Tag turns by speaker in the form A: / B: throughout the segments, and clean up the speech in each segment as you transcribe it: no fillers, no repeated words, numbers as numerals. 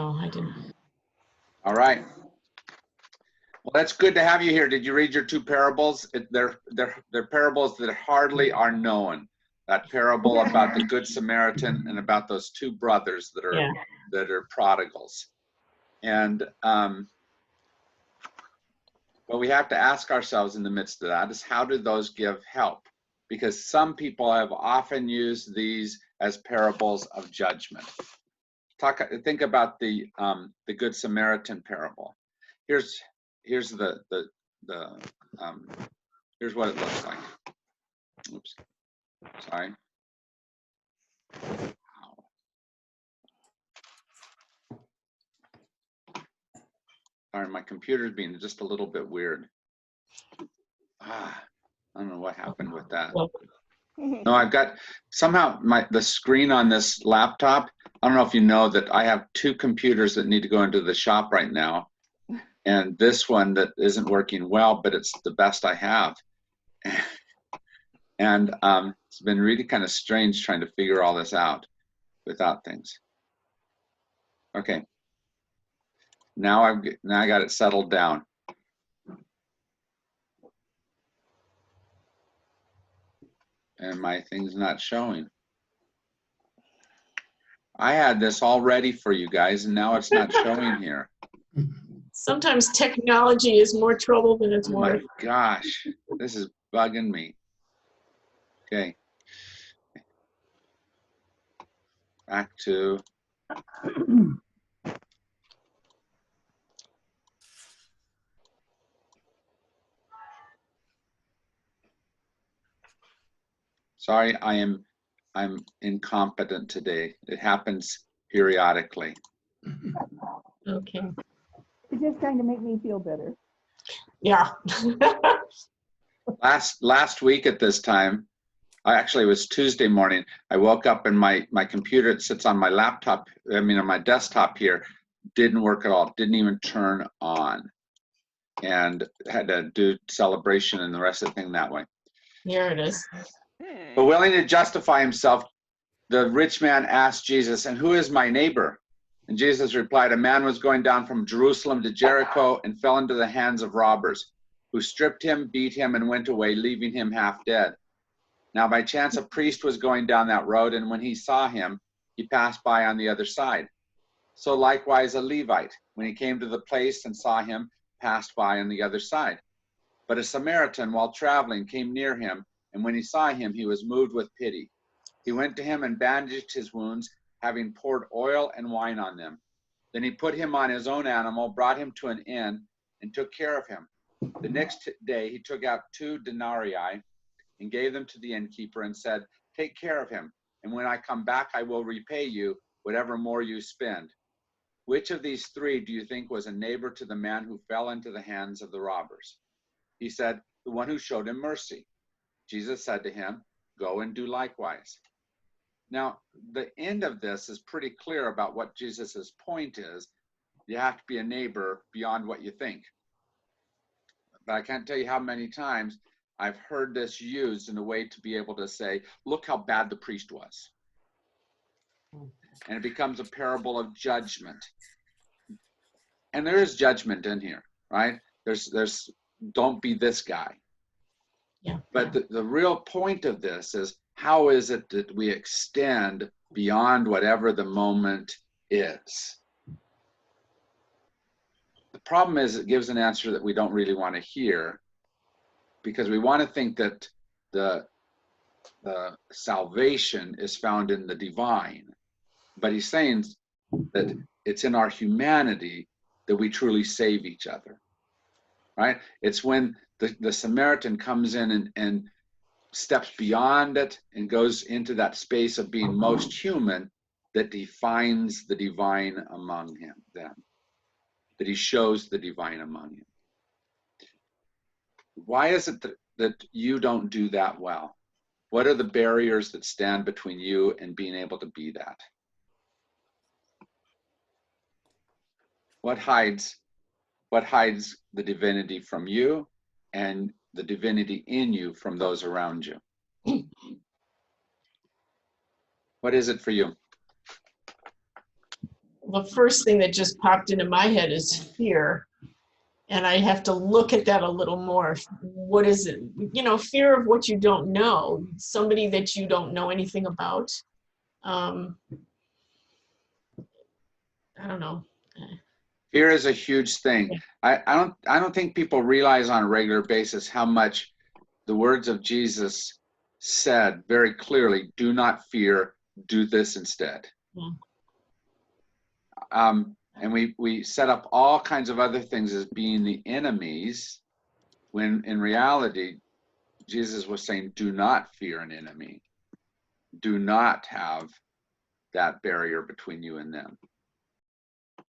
A: No, I didn't.
B: All right. Well, that's good to have you here. Did you read your 2 parables? They're parables that hardly are known. That parable about the Good Samaritan and about those 2 brothers that are prodigals. And what we have to ask ourselves in the midst of that is, how do those give help? Because some people have often used these as parables of judgment. Think about the Good Samaritan parable. Here's here's what it looks like. Oops, sorry. Sorry, my computer's being just a little bit weird. I don't know what happened with that. No, I've got somehow the screen on this laptop. I don't know if you know that I have 2 computers that need to go into the shop right now, and this one that isn't working well, but it's the best I have. And it's been really kind of strange trying to figure all this out without things. Okay. Now I got it settled down. And my thing's not showing. I had this all ready for you guys, and now it's not showing here.
A: Sometimes technology is more trouble than it's worth.
B: Oh my gosh, this is bugging me. Okay. Back to. Sorry, I'm incompetent today. It happens periodically.
A: Okay.
C: It's just trying to make me feel better.
A: Yeah.
B: Last week at this time, actually it was Tuesday morning, I woke up and my computer that sits on my laptop, on my desktop here, didn't work at all, didn't even turn on. And had to do celebration and the rest of the thing that way.
A: Here it is.
B: But willing to justify himself, the rich man asked Jesus, "And who is my neighbor?" And Jesus replied, "A man was going down from Jerusalem to Jericho and fell into the hands of robbers, who stripped him, beat him, and went away, leaving him half dead. Now by chance a priest was going down that road, and when he saw him, he passed by on the other side. So likewise a Levite, when he came to the place and saw him, passed by on the other side. But a Samaritan, while traveling, came near him, and when he saw him, he was moved with pity. He went to him and bandaged his wounds, having poured oil and wine on them. Then he put him on his own animal, brought him to an inn, and took care of him. The next day he took out 2 denarii and gave them to the innkeeper and said, 'Take care of him, and when I come back I will repay you whatever more you spend.' Which of these 3 do you think was a neighbor to the man who fell into the hands of the robbers?" He said, "The one who showed him mercy." Jesus said to him, "Go and do likewise." Now, the end of this is pretty clear about what Jesus's point is. You have to be a neighbor beyond what you think. But I can't tell you how many times I've heard this used in a way to be able to say, look how bad the priest was. And it becomes a parable of judgment. And there is judgment in here, right? There's don't be this guy.
A: Yeah.
B: But the real point of this is, how is it that we extend beyond whatever the moment is? The problem is it gives an answer that we don't really want to hear, because we want to think that the salvation is found in the divine. But he's saying that it's in our humanity that we truly save each other, right? It's when the Samaritan comes in and steps beyond it and goes into that space of being most human that defines the divine among them, that he shows the divine among him. Why is it that you don't do that well? What are the barriers that stand between you and being able to be that? What hides the divinity from you and the divinity in you from those around you? What is it for you?
A: the first thing that just popped into my head is fear. And I have to look at that a little more. What is it? You know, fear of what you don't know, somebody that you don't know anything about. I don't know.
B: Fear is a huge thing. I don't think people realize on a regular basis how much the words of Jesus said very clearly, do not fear, do this instead. And we set up all kinds of other things as being the enemies, when in reality, Jesus was saying, do not fear an enemy. Do not have that barrier between you and them.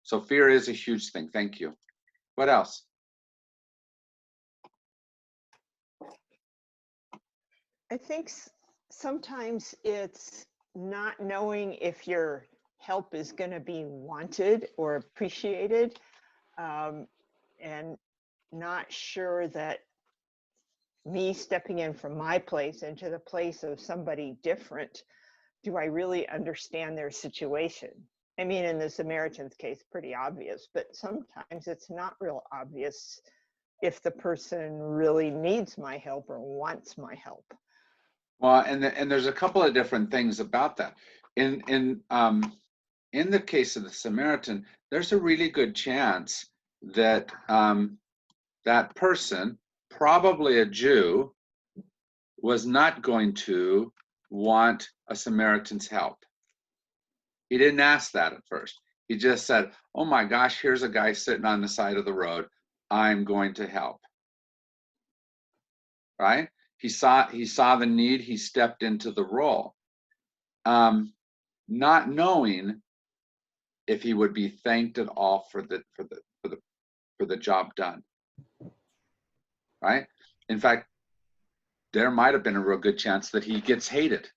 B: So fear is a huge thing. Thank you. What else?
D: I think sometimes it's not knowing if your help is going to be wanted or appreciated, and not sure that me stepping in from my place into the place of somebody different, do I really understand their situation? I mean, in the Samaritan's case, pretty obvious, but sometimes it's not real obvious if the person really needs my help or wants my help.
B: Well, and there's a couple of different things about that. In the case of the Samaritan, there's a really good chance that that person, probably a Jew, was not going to want a Samaritan's help. He didn't ask that at first. He just said, oh my gosh, here's a guy sitting on the side of the road. I'm going to help. Right? He saw the need. He stepped into the role, not knowing if he would be thanked at all for the job done. Right? In fact, there might have been a real good chance that he gets hated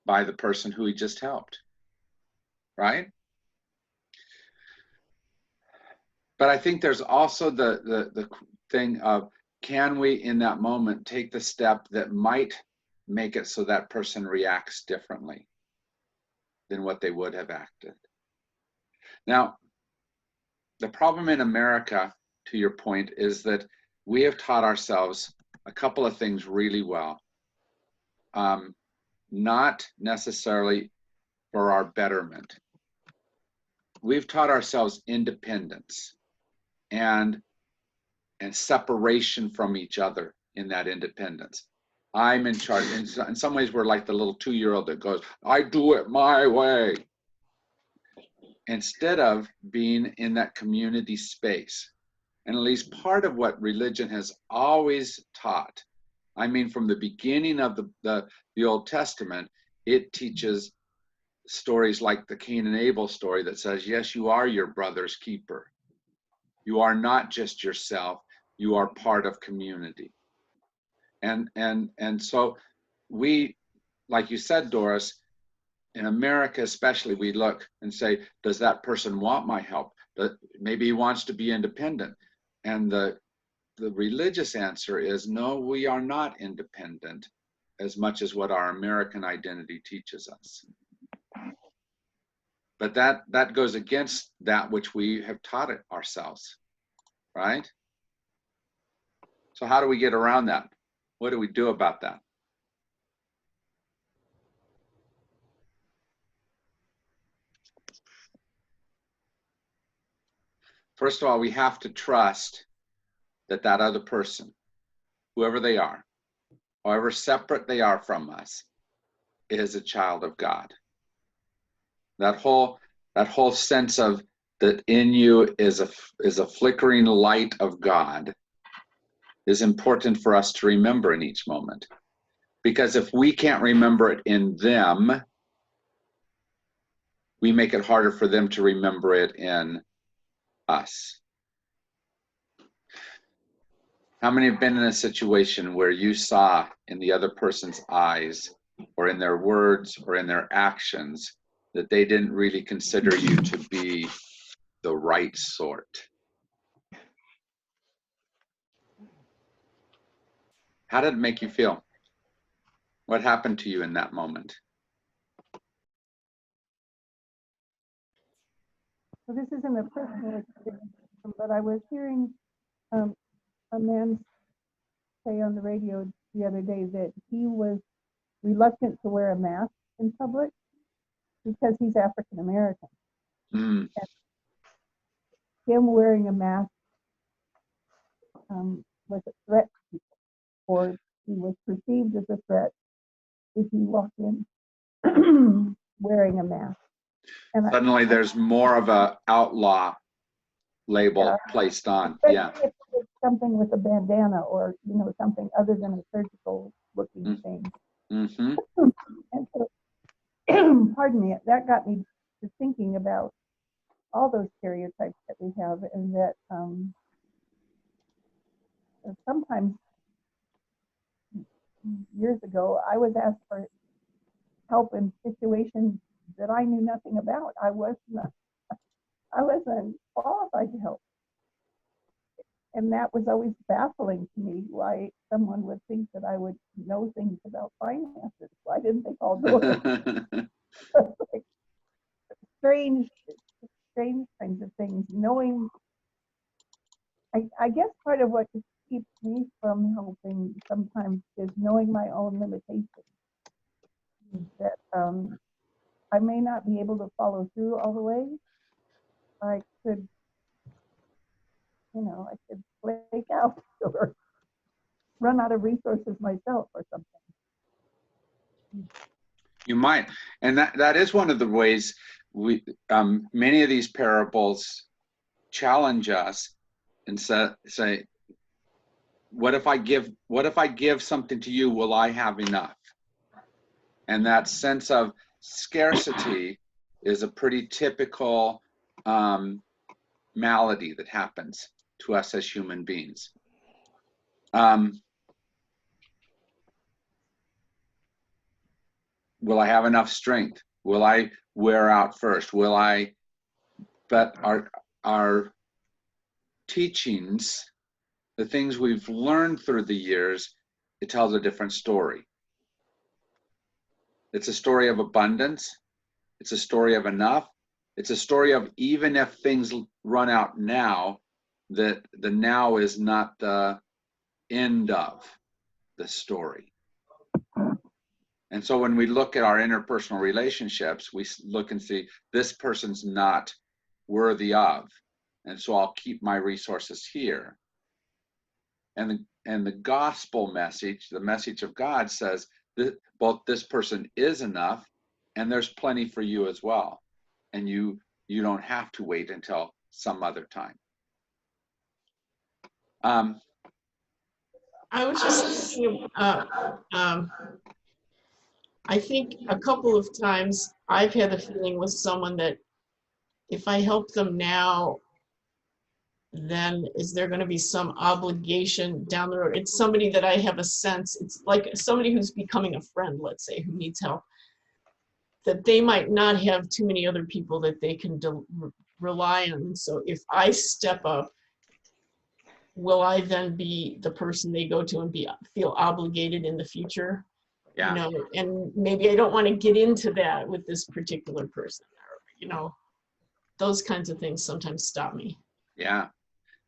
B: by the person who he just helped. Right? But I think there's also the thing of, can we in that moment take the step that might make it so that person reacts differently than what they would have acted? Now, the problem in America, to your point, is that we have taught ourselves a couple of things really well. Not necessarily for our betterment. We've taught ourselves independence and separation from each other in that independence. I'm in charge. In some ways, we're like the little 2-year-old that goes, I do it my way. Instead of being in that community space. And at least part of what religion has always taught, I mean, from the beginning of the Old Testament, it teaches stories like the Cain and Abel story that says, yes, you are your brother's keeper. You are not just yourself, you are part of community. And so we, like you said, Doris, in America especially, we look and say, does that person want my help? Maybe he wants to be independent. And the religious answer is, no, we are not independent as much as what our American identity teaches us. But that goes against that which we have taught it ourselves, right? So how do we get around that? What do we do about that? First of all, we have to trust that other person, whoever they are, however separate they are from us, is a child of God. That whole sense of that in you is a flickering light of God is important for us to remember in each moment. Because if we can't remember it in them, we make it harder for them to remember it in us. How many have been in a situation where you saw in the other person's eyes or in their words or in their actions that they didn't really consider you to be the right sort? How did it make you feel? What happened to you in that moment?
C: So this isn't a personal experience, but I was hearing a man say on the radio the other day that he was reluctant to wear a mask in public because he's African American.
B: Mm.
C: Him wearing a mask was a threat to people, or he was perceived as a threat if he walked in wearing a mask. And
B: Suddenly there's more of a outlaw label placed on. Yeah.
C: If it's something with a bandana or, something other than a surgical looking thing.
B: Mm-hmm.
C: And so, pardon me, that got me to thinking about all those stereotypes that we have, and that sometimes years ago, I was asked for help in situations that I knew nothing about. I wasn't qualified to help. And that was always baffling to me, why someone would think that I would know things about finances. Why didn't they call Doris? Like strange kinds of things. Knowing, I guess part of what keeps me from helping sometimes is knowing my own limitations. That I may not be able to follow through all the way. I could, I could flake out or run out of resources myself or something.
B: You might, and that is one of the ways we many of these parables challenge us and say, what if I give something to you, will I have enough? And that sense of scarcity is a pretty typical malady that happens to us as human beings. Will I have enough strength? Will I wear out first? But our teachings, the things we've learned through the years, it tells a different story. It's a story of abundance. It's a story of enough. It's a story of, even if things run out now, that the now is not the end of the story. And so when we look at our interpersonal relationships, we look and see, this person's not worthy of, and so I'll keep my resources here. And the gospel message, the message of God, says that both this person is enough, and there's plenty for you as well, and you don't have to wait until some other time.
A: I was just thinking, I think a couple of times I've had the feeling with someone that if I help them now, then is there going to be some obligation down the road? It's somebody that I have a sense, it's like somebody who's becoming a friend, let's say, who needs help, that they might not have too many other people that they can rely on. So if I step up, will I then be the person they go to and feel obligated in the future?
B: Yeah.
A: And maybe I don't want to get into that with this particular person, or, those kinds of things sometimes stop me.
B: Yeah.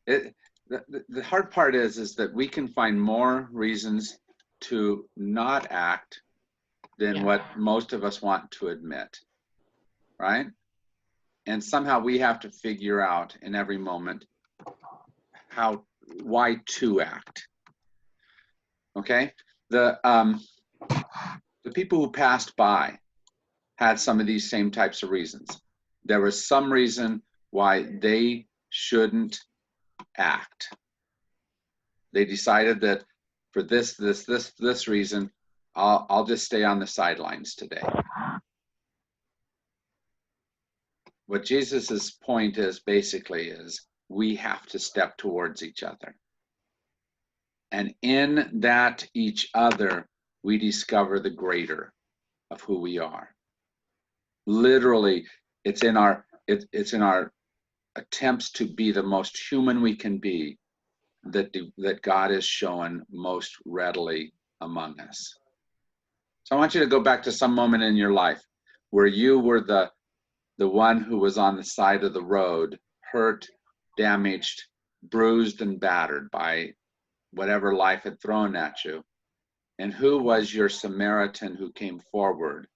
B: The hard part is that we can find more reasons to not act than what most of us want to admit, right? And somehow we have to figure out in every moment why to act. Okay? The people who passed by had some of these same types of reasons. There was some reason why they shouldn't act. They decided that for this reason, I'll just stay on the sidelines today. What Jesus's point is basically is we have to step towards each other. And in that each other, we discover the greater of who we are. Literally, it's in our attempts to be the most human we can be that God is shown most readily among us. So I want you to go back to some moment in your life where you were the the one who was on the side of the road, hurt, damaged, bruised, and battered by whatever life had thrown at you? And who was your Samaritan who came forward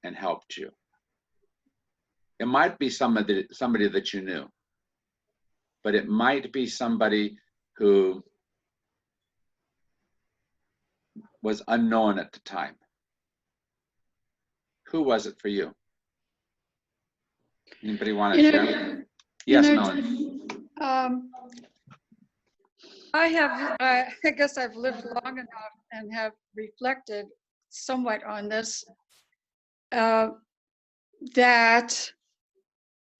B: and helped you? It might be somebody that you knew, but it might be somebody who was unknown at the time. Who was it for you? Anybody want to share? Yes, Melanie.
E: I guess I've lived long enough and have reflected somewhat on this, that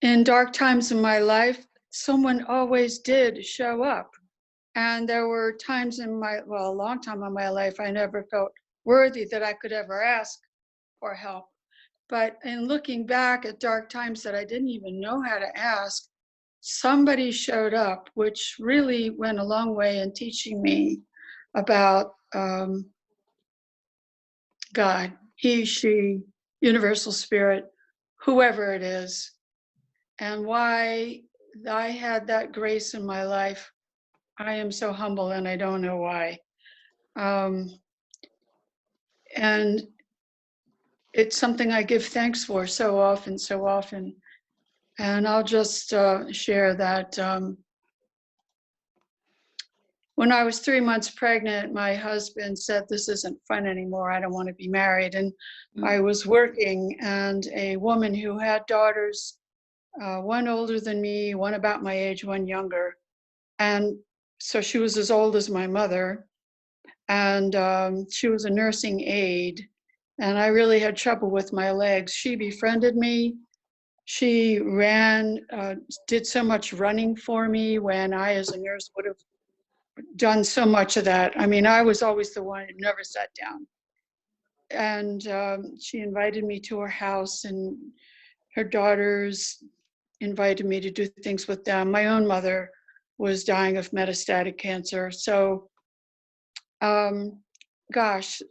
E: in dark times in my life, someone always did show up. And there were times in a long time in my life, I never felt worthy that I could ever ask for help. But in looking back at dark times that I didn't even know how to ask, somebody showed up, which really went a long way in teaching me about God, He, She, Universal Spirit, whoever it is, and why I had that grace in my life. I am so humble and I don't know why. And it's something I give thanks for so often, so often. And I'll just share that when I was 3 months pregnant, my husband said, "This isn't fun anymore. I don't want to be married." And I was working, and a woman who had daughters, one older than me, one about my age, one younger. And so she was as old as my mother. And she was a nursing aide. And I really had trouble with my legs. She befriended me. She ran, did so much running for me when I, as a nurse, would have done so much of that. I mean, I was always the one who never sat down. And she invited me to her house, and her daughters invited me to do things with them. My own mother was dying of metastatic cancer. So, gosh,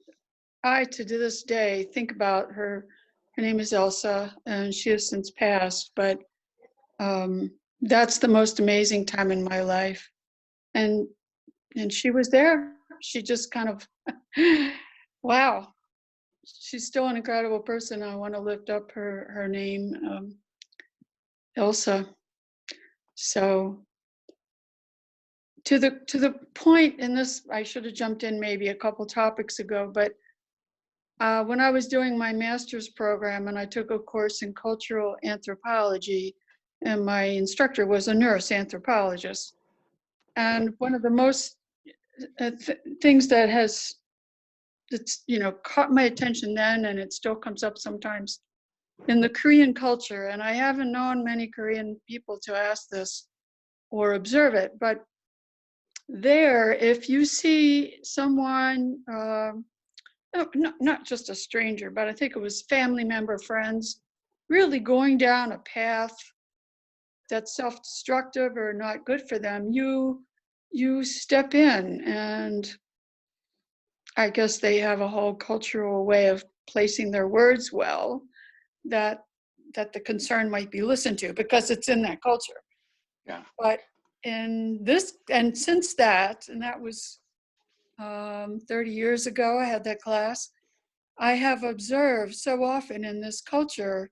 E: I, to this day, think about her. Her name is Elsa, and she has since passed, but that's the most amazing time in my life. And she was there. She just kind of, wow, she's still an incredible person. I want to lift up her name, Elsa. So to the point in this, I should have jumped in maybe a couple topics ago, but when I was doing my master's program and I took a course in cultural anthropology, and my instructor was a nurse anthropologist. And one of the most things that's caught my attention then, and it still comes up sometimes in the Korean culture, and I haven't known many Korean people to ask this or observe it, but there, if you see someone, not just a stranger, but I think it was family member, friends, really going down a path that's self-destructive or not good for them, you step in. And I guess they have a whole cultural way of placing their words well, that the concern might be listened to because it's in that culture.
B: Yeah.
E: But in this, and since that, and that was 30 years ago, I had that class, I have observed so often in this culture,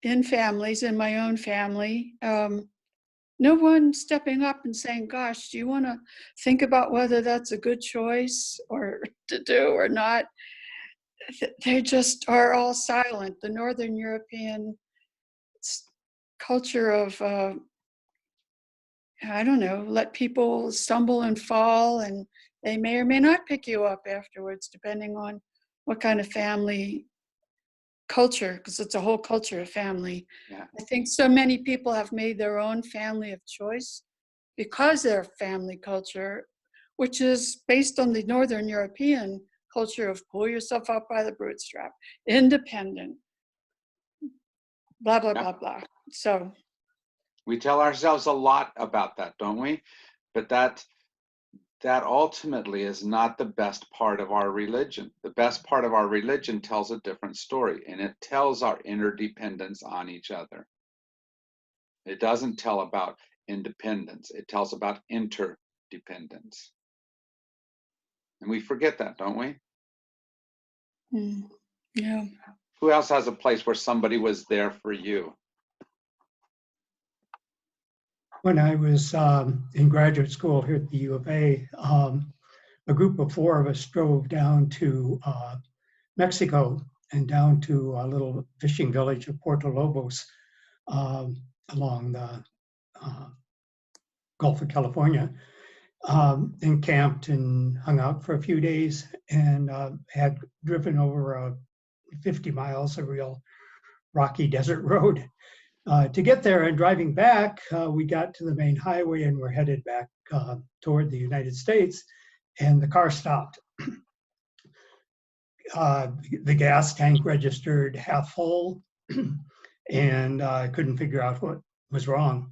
E: in families, in my own family, no one stepping up and saying, "Gosh, do you want to think about whether that's a good choice or to do or not?" They just are all silent. The Northern European culture of, I don't know, let people stumble and fall, and they may or may not pick you up afterwards, depending on what kind of family culture, because it's a whole culture of family.
B: Yeah.
E: I think so many people have made their own family of choice because their family culture, which is based on the Northern European culture of pull yourself up by the bootstrap, independent, blah, blah, blah, blah. So
B: We tell ourselves a lot about that, don't we? But that ultimately is not the best part of our religion. The best part of our religion tells a different story, and it tells our interdependence on each other. It doesn't tell about independence. It tells about interdependence. And we forget that, don't we?
E: Yeah.
B: Who else has a place where somebody was there for you?
F: When I was in graduate school here at the U of A, a group of 4 of us drove down to Mexico and down to a little fishing village of Puerto Lobos along the Gulf of California, and camped and hung out for a few days, and had driven over 50 miles of real rocky desert road. To get there, and driving back, we got to the main highway and we're headed back toward the United States, and the car stopped. The gas tank registered half full, and I couldn't figure out what was wrong.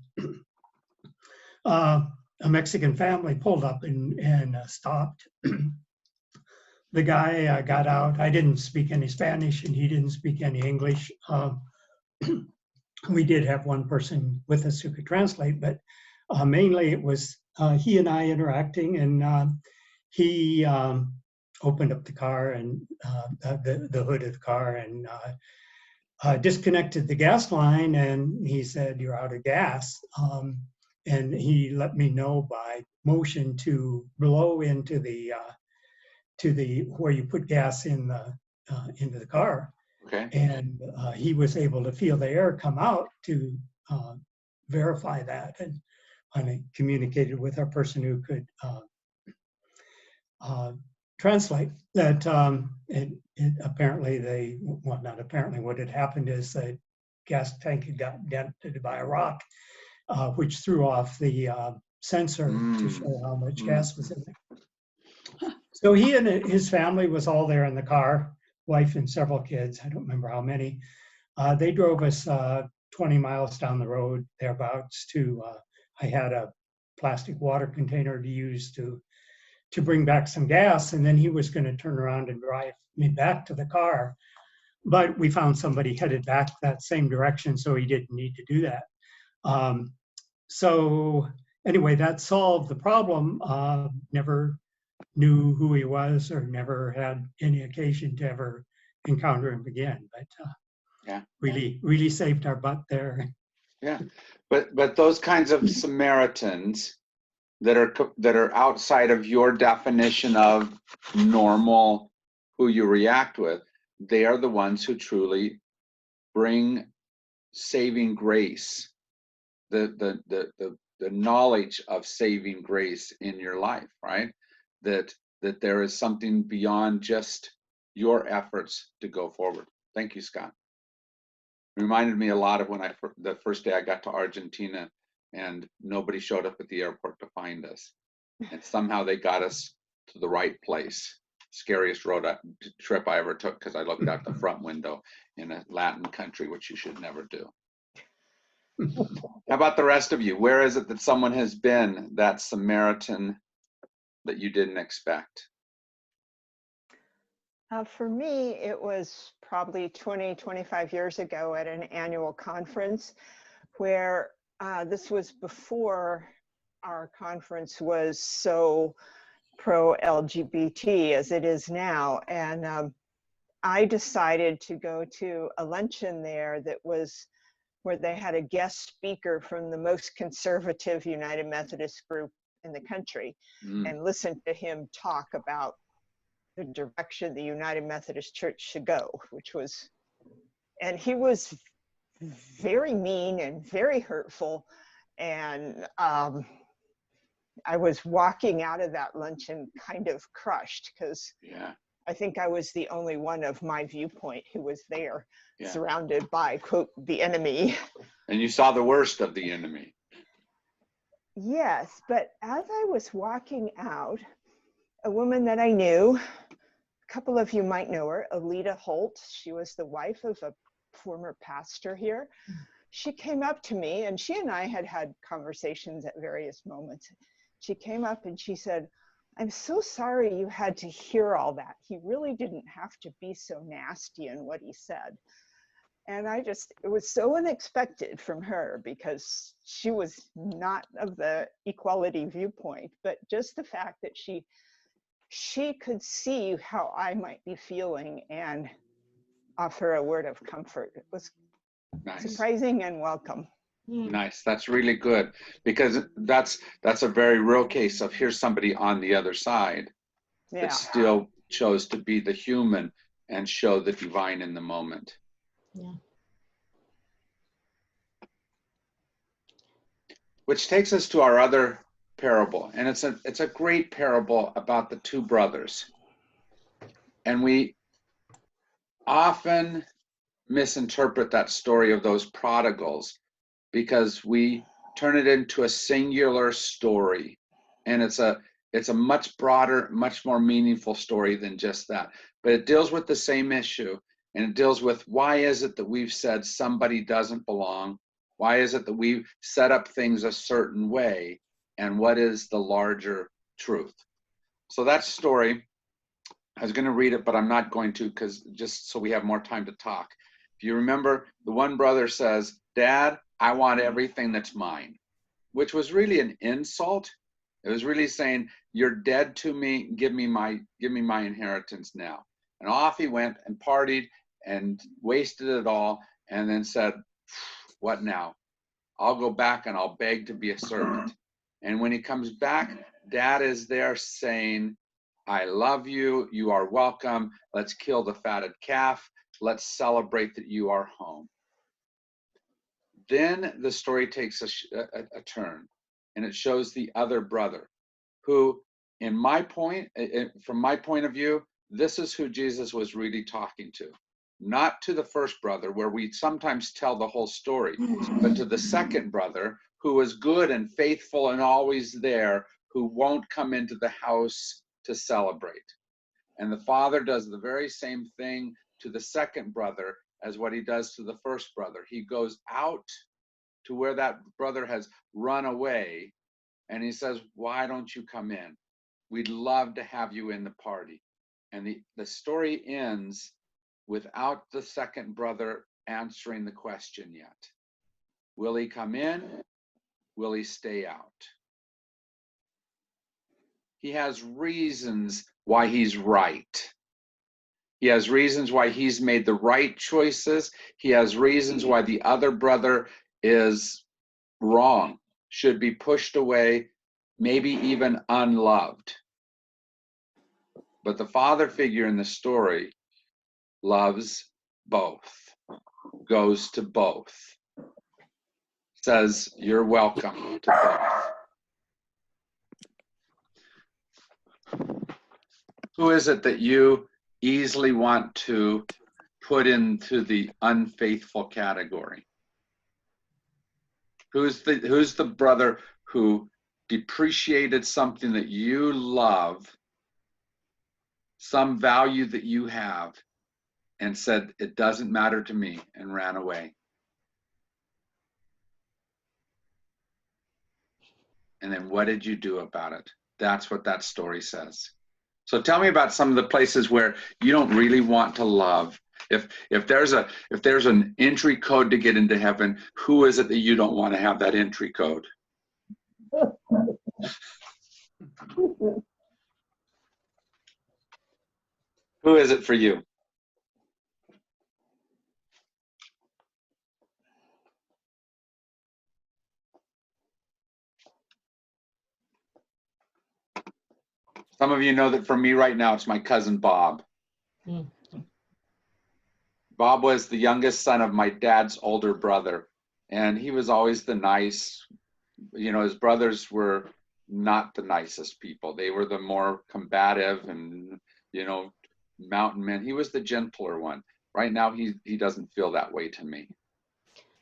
F: A Mexican family pulled up and stopped. The guy got out. I didn't speak any Spanish and he didn't speak any English. We did have one person with us who could translate, but mainly it was he and I interacting, and he opened up the car and the hood of the car and disconnected the gas line, and he said, "You're out of gas." And he let me know by motion to blow into the where you put gas in into the car.
B: Okay.
F: And he was able to feel the air come out to verify that, and I communicated with our person who could translate that. Apparently not apparently, what had happened is the gas tank had got dented by a rock, which threw off the sensor to show how much gas was in there. So he and his family was all there in the car, wife and several kids, I don't remember how many. They drove us 20 miles down the road, thereabouts, to, I had a plastic water container to use to bring back some gas, and then he was going to turn around and drive me back to the car. But we found somebody headed back that same direction, so he didn't need to do that. So anyway, that solved the problem. Never knew who he was or never had any occasion to ever encounter him again, but
B: Yeah.
F: really saved our butt there.
B: Yeah, but those kinds of Samaritans that are outside of your definition of normal, who you react with, they are the ones who truly bring saving grace, the knowledge of saving grace in your life, right? That there is something beyond just your efforts to go forward. Thank you, Scott. It reminded me a lot of when the first day I got to Argentina and nobody showed up at the airport to find us. And somehow they got us to the right place. Scariest road trip I ever took, because I looked out the front window in a Latin country, which you should never do. How about the rest of you? Where is it that someone has been that Samaritan that you didn't expect?
D: For me, it was probably 20, 25 years ago at an annual conference where this was before our conference was so pro-LGBT as it is now. And I decided to go to a luncheon there that was where they had a guest speaker from the most conservative United Methodist group in the country, and listen to him talk about the direction the United Methodist Church should go, and he was very mean and very hurtful. And I was walking out of that luncheon kind of crushed, because I think I was the only one of my viewpoint who was there, surrounded by, quote, the enemy.
B: And you saw the worst of the enemy.
D: Yes, but as I was walking out, a woman that I knew, a couple of you might know her, Alita Holt. She was the wife of a former pastor here. She came up to me, and she and I had had conversations at various moments. She came up and she said, I'm so sorry you had to hear all that. He really didn't have to be so nasty in what he said. And it was so unexpected from her because she was not of the equality viewpoint, but just the fact that she could see how I might be feeling and offer a word of comfort. It was
B: Nice.
D: surprising and welcome.
B: Nice. That's really good, because that's a very real case of here's somebody on the other side
D: Yeah.
B: that still chose to be the human and show the divine in the moment.
A: Yeah.
B: Which takes us to our other parable, and it's a great parable about the two brothers. And we often misinterpret that story of those prodigals because we turn it into a singular story, and it's a much broader, much more meaningful story than just that. But it deals with the same issue, and it deals with why is it that we've said somebody doesn't belong? Why is it that we've set up things a certain way? And what is the larger truth? So that story, I was going to read it, but I'm not going to, because just so we have more time to talk. If you remember, the one brother says, "Dad, I want everything that's mine," which was really an insult. It was really saying, "You're dead to me. Give me my inheritance now." And off he went and partied and wasted it all, and then said, "What now? I'll go back and I'll beg to be a servant." And when he comes back, Dad is there saying, "I love you. You are welcome. Let's kill the fatted calf. Let's celebrate that you are home." Then the story takes a turn, and it shows the other brother, who, from my point of view, this is who Jesus was really talking to. Not to the first brother, where we sometimes tell the whole story, but to the second brother, who was good and faithful and always there, who won't come into the house to celebrate. And the father does the very same thing to the second brother as what he does to the first brother. He goes out to where that brother has run away, and he says, "Why don't you come in? We'd love to have you in the party." And the story ends without the second brother answering the question yet. Will he come in? Will he stay out? He has reasons why he's right. He has reasons why he's made the right choices. He has reasons why the other brother is wrong, should be pushed away, maybe even unloved. But the father figure in the story loves both, goes to both, says, "You're welcome to both." Who is it that you easily want to put into the unfaithful category? Who's the brother who depreciated something that you love, some value that you have, and said, "It doesn't matter to me," and ran away? And then what did you do about it? That's what that story says. So tell me about some of the places where you don't really want to love. If there's an entry code to get into heaven, who is it that you don't want to have that entry code? Who is it for you? Some of you know that for me right now, it's my cousin Bob.
A: Mm.
B: Bob was the youngest son of my dad's older brother, and he was always the nice, his brothers were not the nicest people. They were the more combative and, mountain men. He was the gentler one. Right now, he doesn't feel that way to me,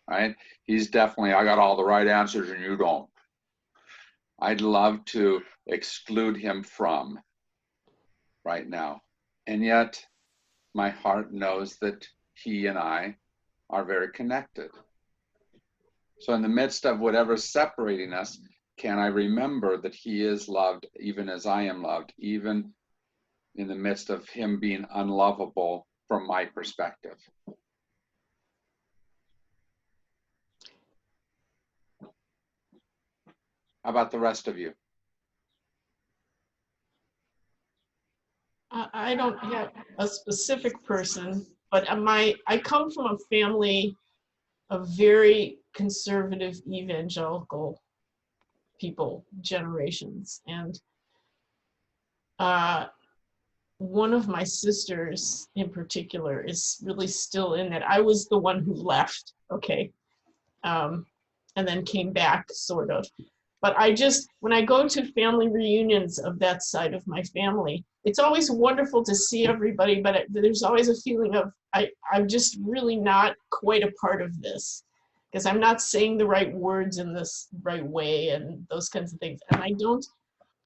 B: right? He's definitely, "I got all the right answers and you don't." I'd love to exclude him from right now. And yet my heart knows that he and I are very connected. So in the midst of whatever's separating us, can I remember that he is loved even as I am loved, even in the midst of him being unlovable from my perspective? How about the rest of you?
A: I don't have a specific person, but I come from a family of very conservative evangelical people, generations. And one of my sisters in particular is really still in that. I was the one who left, okay, and then came back, sort of. But when I go to family reunions of that side of my family, it's always wonderful to see everybody, but there's always a feeling of, I'm just really not quite a part of this, because I'm not saying the right words in this right way and those kinds of things. And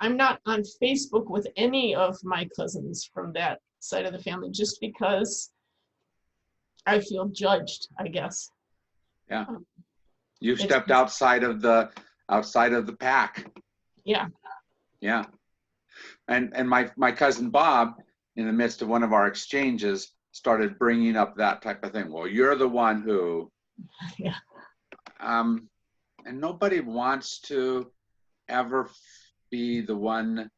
A: I'm not on Facebook with any of my cousins from that side of the family, just because I feel judged, I guess.
B: Yeah.
A: Um,
B: You've
A: it's-
B: stepped outside of the pack.
A: Yeah.
B: Yeah. And my cousin Bob, in the midst of one of our exchanges, started bringing up that type of thing. Well, you're the one who,
A: Yeah.
B: and nobody wants to ever be the one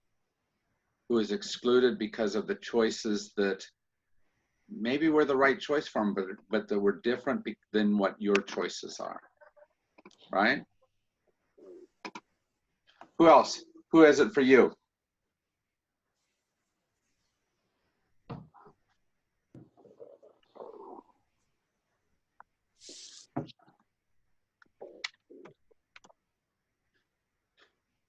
B: who is excluded because of the choices that maybe were the right choice for them, but that were different than what your choices are, right? Who else? Who is it for you?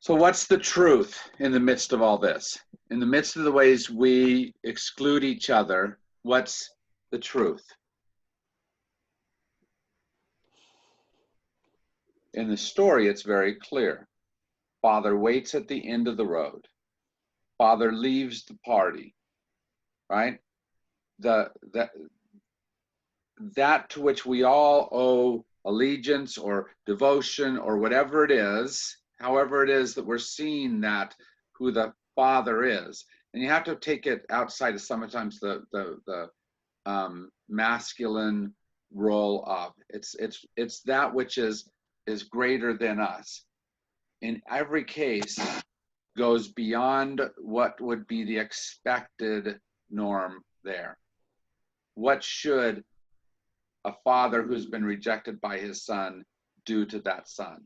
B: So what's the truth in the midst of all this? In the midst of the ways we exclude each other, what's the truth? In the story, it's very clear. Father waits at the end of the road. Father leaves the party, right? That to which we all owe allegiance or devotion or whatever it is, however it is that we're seeing that, who the Father is. And you have to take it outside of sometimes the masculine role of it's that which is greater than us. In every case, goes beyond what would be the expected norm there. What should a father who's been rejected by his son do to that son?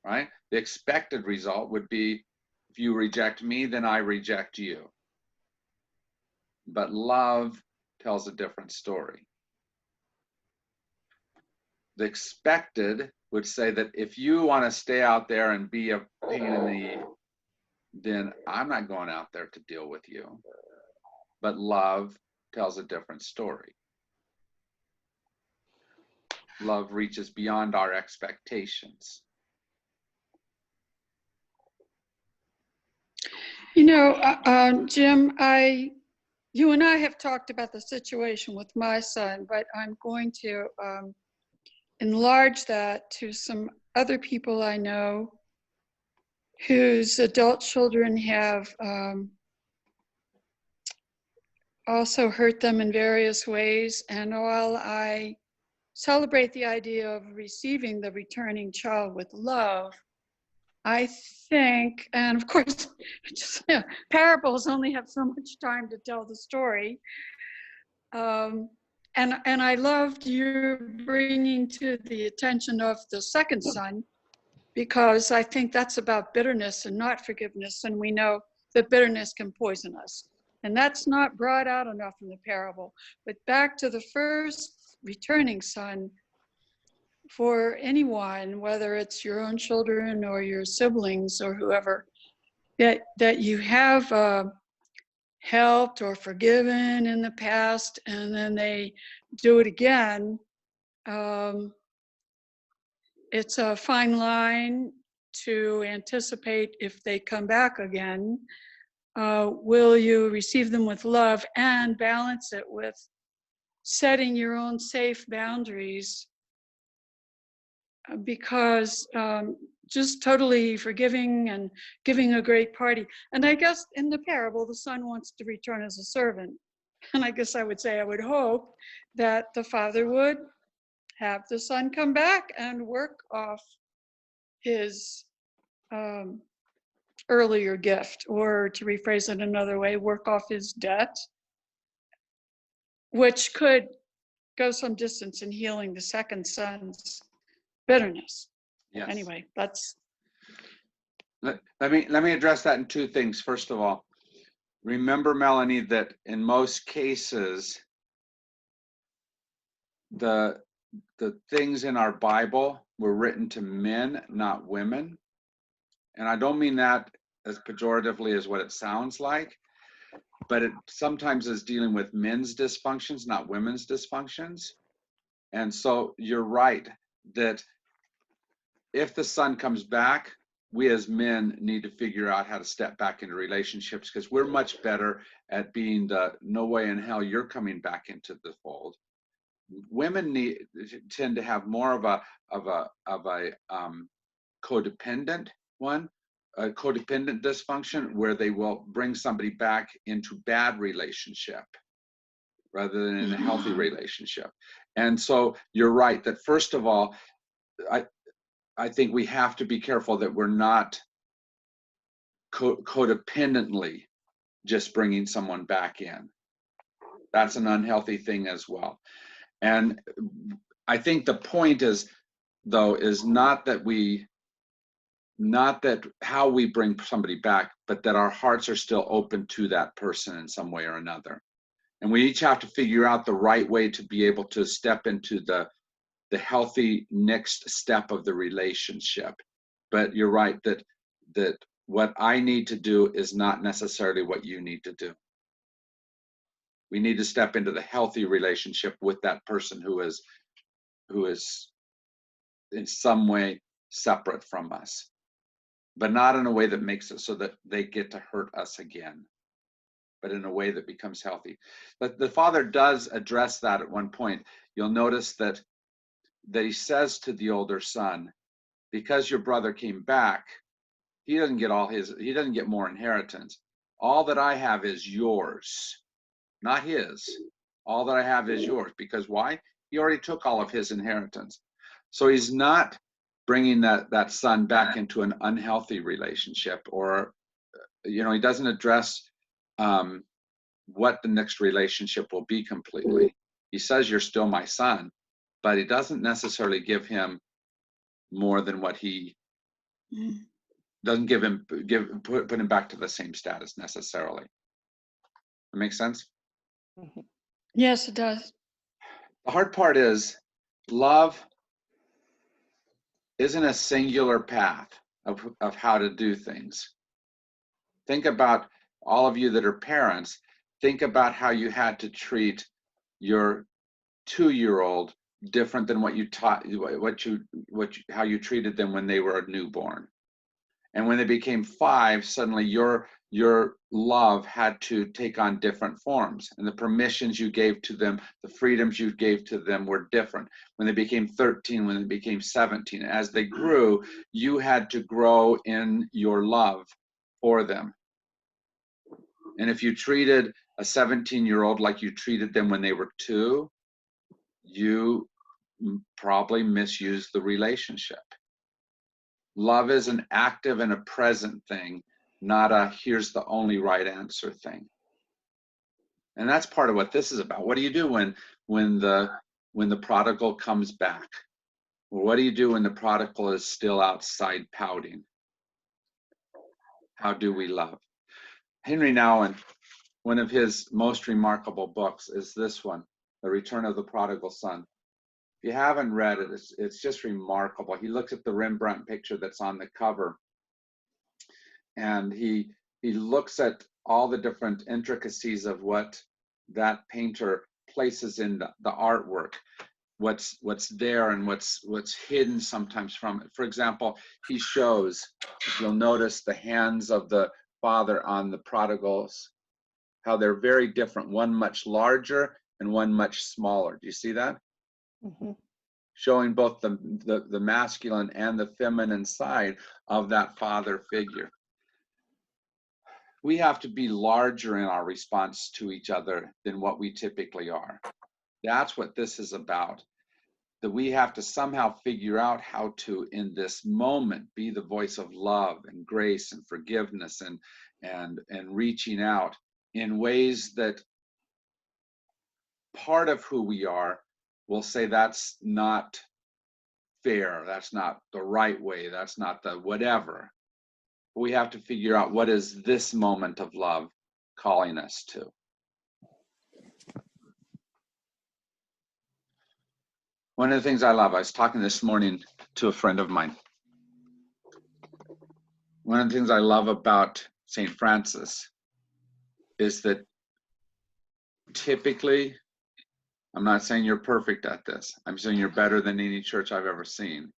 B: Right? The expected result would be, if you reject me, then I reject you. But love tells a different story. The expected would say that if you want to stay out there and be a pain in the, then I'm not going out there to deal with you. But love tells a different story. Love reaches beyond our expectations.
E: You know, Jim, you and I have talked about the situation with my son, but I'm going to enlarge that to some other people I know whose adult children have also hurt them in various ways. And while I celebrate the idea of receiving the returning child with love, I think, and of course, parables only have so much time to tell the story. And I loved you bringing to the attention of the second son, because I think that's about bitterness and not forgiveness. And we know that bitterness can poison us. And that's not brought out enough in the parable. But back to the first returning son, for anyone, whether it's your own children or your siblings or whoever, that you have helped or forgiven in the past, and then they do it again. It's a fine line to anticipate if they come back again. Will you receive them with love and balance it with setting your own safe boundaries? Because just totally forgiving and giving a great party. And I guess in the parable, the son wants to return as a servant. And I guess I would say, I would hope that the father would have the son come back and work off his earlier gift, or to rephrase it another way, work off his debt, which could go some distance in healing the second son's bitterness.
B: Yes.
E: Anyway, that's
B: Let me address that in two things. First of all, remember, Melanie, that in most cases, the things in our Bible were written to men, not women. And I don't mean that as pejoratively as what it sounds like, but it sometimes is dealing with men's dysfunctions, not women's dysfunctions. And so you're right that if the son comes back, we as men need to figure out how to step back into relationships, because we're much better at being the no way in hell you're coming back into the fold. Women tend to have more of a codependent one, a codependent dysfunction, where they will bring somebody back into bad relationship rather than in a healthy relationship. And so you're right that first of all, I think we have to be careful that we're not codependently just bringing someone back in. That's an unhealthy thing as well. And I think the point is, though, is not that how we bring somebody back, but that our hearts are still open to that person in some way or another. And we each have to figure out the right way to be able to step into the healthy next step of the relationship. But you're right that what I need to do is not necessarily what you need to do. We need to step into the healthy relationship with that person who is in some way separate from us, but not in a way that makes it so that they get to hurt us again, but in a way that becomes healthy. But the father does address that at one point. You'll notice that he says to the older son, because your brother came back, he doesn't get more inheritance. All that I have is yours, not his. All that I have is yours. Because why? He already took all of his inheritance. So he's not bringing that son back into an unhealthy relationship, or, he doesn't address what the next relationship will be completely. He says, you're still my son, but he doesn't necessarily give him more than what he doesn't put him back to the same status necessarily. That makes sense?
E: yes, it does.
B: The hard part is love isn't a singular path of how to do things. Think about all of you that are parents. Think about how you had to treat your 2-year-old different than what you taught, how you treated them when they were a newborn. And when they became 5, suddenly your love had to take on different forms, and the permissions you gave to them, the freedoms you gave to them were different. When they became 13, when they became 17, as they grew, you had to grow in your love for them. And if you treated a 17-year-old like you treated them when they were 2, you probably misused the relationship. Love is an active and a present thing, not a here's the only right answer thing. And that's part of what this is about. What do you do when the prodigal comes back? Well, what do you do when the prodigal is still outside pouting? How do we love? Henry Nouwen, one of his most remarkable books is this one, The Return of the Prodigal Son. If you haven't read it, it's just remarkable. He looks at the Rembrandt picture that's on the cover, and he looks at all the different intricacies of what that painter places in the artwork, what's there and what's hidden sometimes from it. For example, he shows, if you'll notice, the hands of the father on the prodigals, how they're very different, one much larger and one much smaller. Do you see that?
D: Mm-hmm.
B: showing both the masculine and the feminine side of that father figure. We have to be larger in our response to each other than what we typically are. That's what this is about. That we have to somehow figure out how to, in this moment, be the voice of love and grace and forgiveness and reaching out in ways that part of who we are will say that's not fair, that's not the right way, that's not the whatever. We have to figure out, what is this moment of love calling us to? One of the things I love, I was talking this morning to a friend of mine. One of the things I love about St. Francis is that typically, I'm not saying you're perfect at this. I'm saying you're better than any church I've ever seen.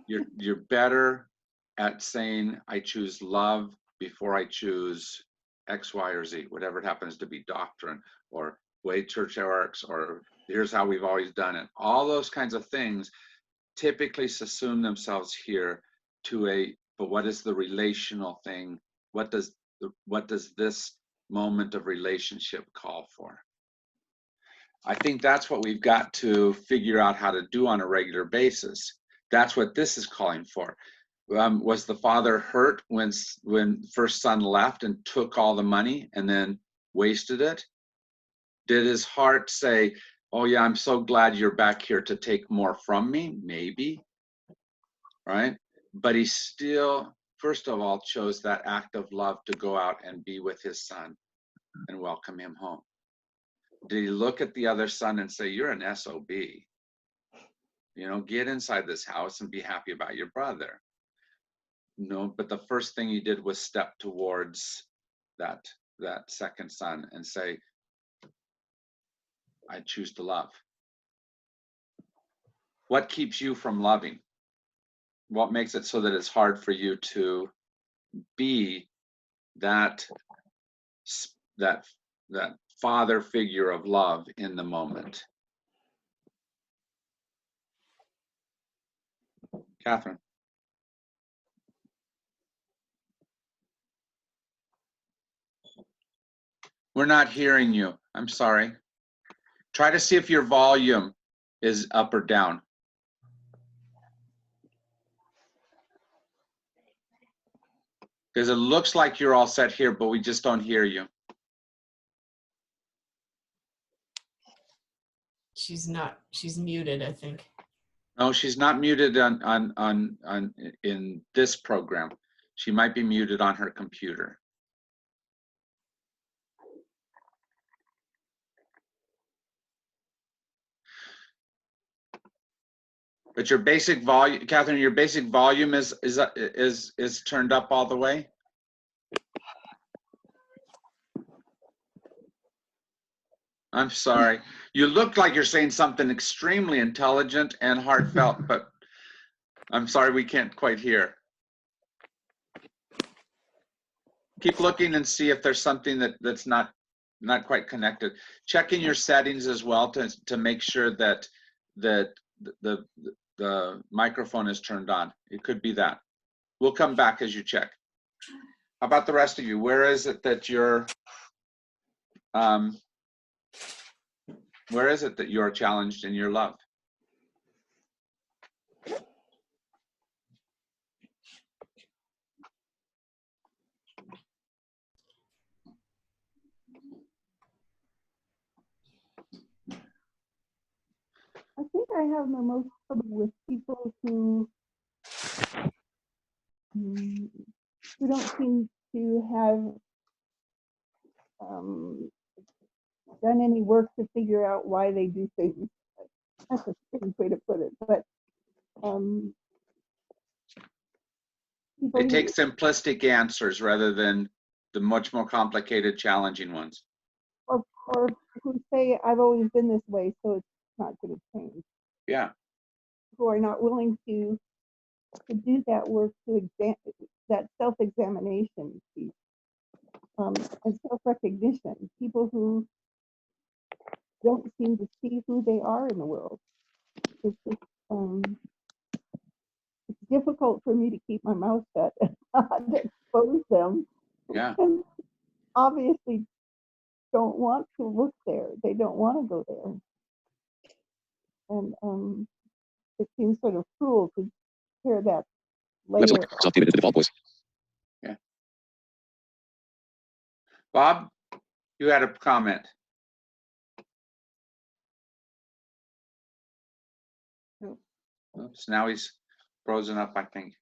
B: You're better at saying, I choose love before I choose X, Y, or Z, whatever it happens to be, doctrine or way church works, or here's how we've always done it. All those kinds of things typically subsume themselves here to but what is the relational thing? What does this moment of relationship call for? I think that's what we've got to figure out how to do on a regular basis. That's what this is calling for. Was the father hurt when first son left and took all the money and then wasted it? Did his heart say, oh yeah, I'm so glad you're back here to take more from me? Maybe, right? But he still, first of all, chose that act of love to go out and be with his son and welcome him home. Did he look at the other son and say, you're an SOB? You know, get inside this house and be happy about your brother. No, but the first thing he did was step towards that second son and say, I choose to love. What keeps you from loving? What makes it so that it's hard for you to be that father figure of love in the moment? Catherine. We're not hearing you. I'm sorry. Try to see if your volume is up or down. Because it looks like you're all set here, but we just don't hear you.
A: She's not, she's muted, I think.
B: No, she's not muted in this program. She might be muted on her computer. But your basic volume, Catherine, your basic volume is turned up all the way? I'm sorry. You look like you're saying something extremely intelligent and heartfelt, but I'm sorry we can't quite hear. Keep looking and see if there's something that's not quite connected. Check in your settings as well to make sure that the microphone is turned on. It could be that. We'll come back as you check. How about the rest of you? Where is it that you're challenged in your love?
C: I think I have the most trouble with people who don't seem to have done any work to figure out why they do things. That's a strange way to put it, but
B: They take simplistic answers rather than the much more complicated, challenging ones.
C: Or who say, I've always been this way, so it's not going to change.
B: Yeah.
C: Who are not willing to do that work, that self-examination piece, and self-recognition. People who don't seem to see who they are in the world. It's just um, it's difficult for me to keep my mouth shut and not expose them.
B: Yeah.
C: And obviously don't want to look there. They don't want to go there. And it seems sort of cruel to hear that
G: Web
C: layer.
G: select is updated as the default voice.
B: Bob, you had a comment.
D: Nope.
B: Oops, now he's frozen up, I think.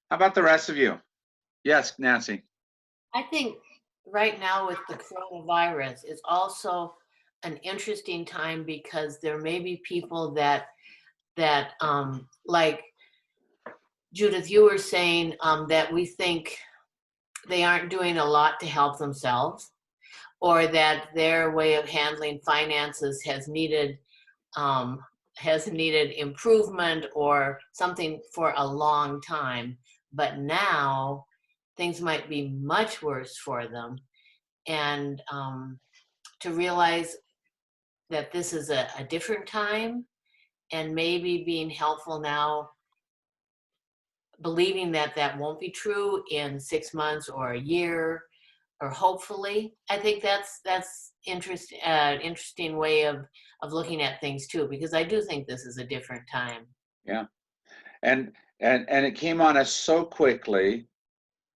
B: How about the rest of you? Yes, Nancy.
H: I think right now with the coronavirus, it's also an interesting time because there may be people that like Judith, you were saying that we think they aren't doing a lot to help themselves, or that their way of handling finances has needed improvement or something for a long time. But now things might be much worse for them. And to realize that this is a different time, and maybe being helpful now, believing that that won't be true in 6 months or a year, or hopefully. I think that's interesting way of looking at things too, because I do think this is a different time.
B: Yeah. And it came on us so quickly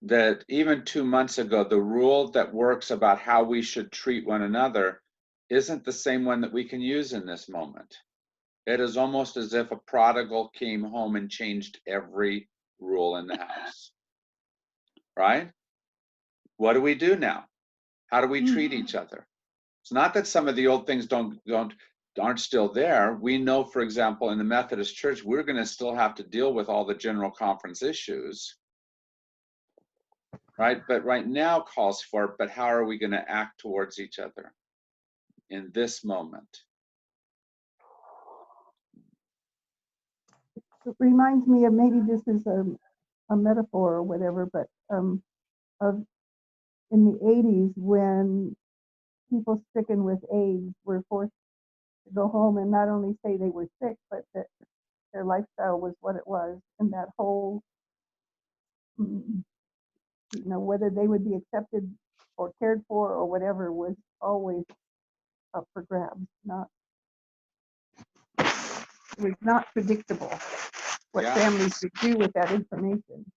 B: that even 2 months ago, the rule that works about how we should treat one another isn't the same one that we can use in this moment. It is almost as if a prodigal came home and changed every rule in the house. Right? What do we do now? How do we treat each other? It's not that some of the old things aren't still there. We know, for example, in the Methodist Church, we're going to still have to deal with all the general conference issues. Right? But right now calls for, but how are we going to act towards each other in this moment?
C: It reminds me of, maybe this is a metaphor or whatever, but of in the 80s when people stricken with AIDS were forced to go home and not only say they were sick, but that their lifestyle was what it was, and that whole, whether they would be accepted or cared for or whatever was always up for grabs. It was not predictable what
B: Yeah.
C: families would do with that information.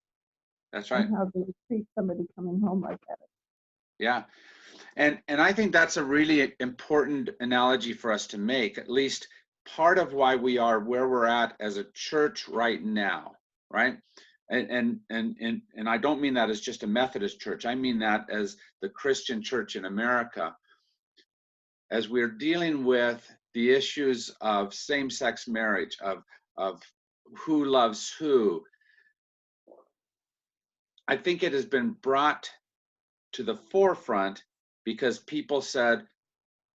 B: That's right.
C: And how they would treat somebody coming home like that.
B: Yeah. And I think that's a really important analogy for us to make, at least part of why we are where we're at as a church right now, right? And I don't mean that as just a Methodist church. I mean that as the Christian church in America, as we're dealing with the issues of same-sex marriage, of who loves who. I think it has been brought to the forefront because people said,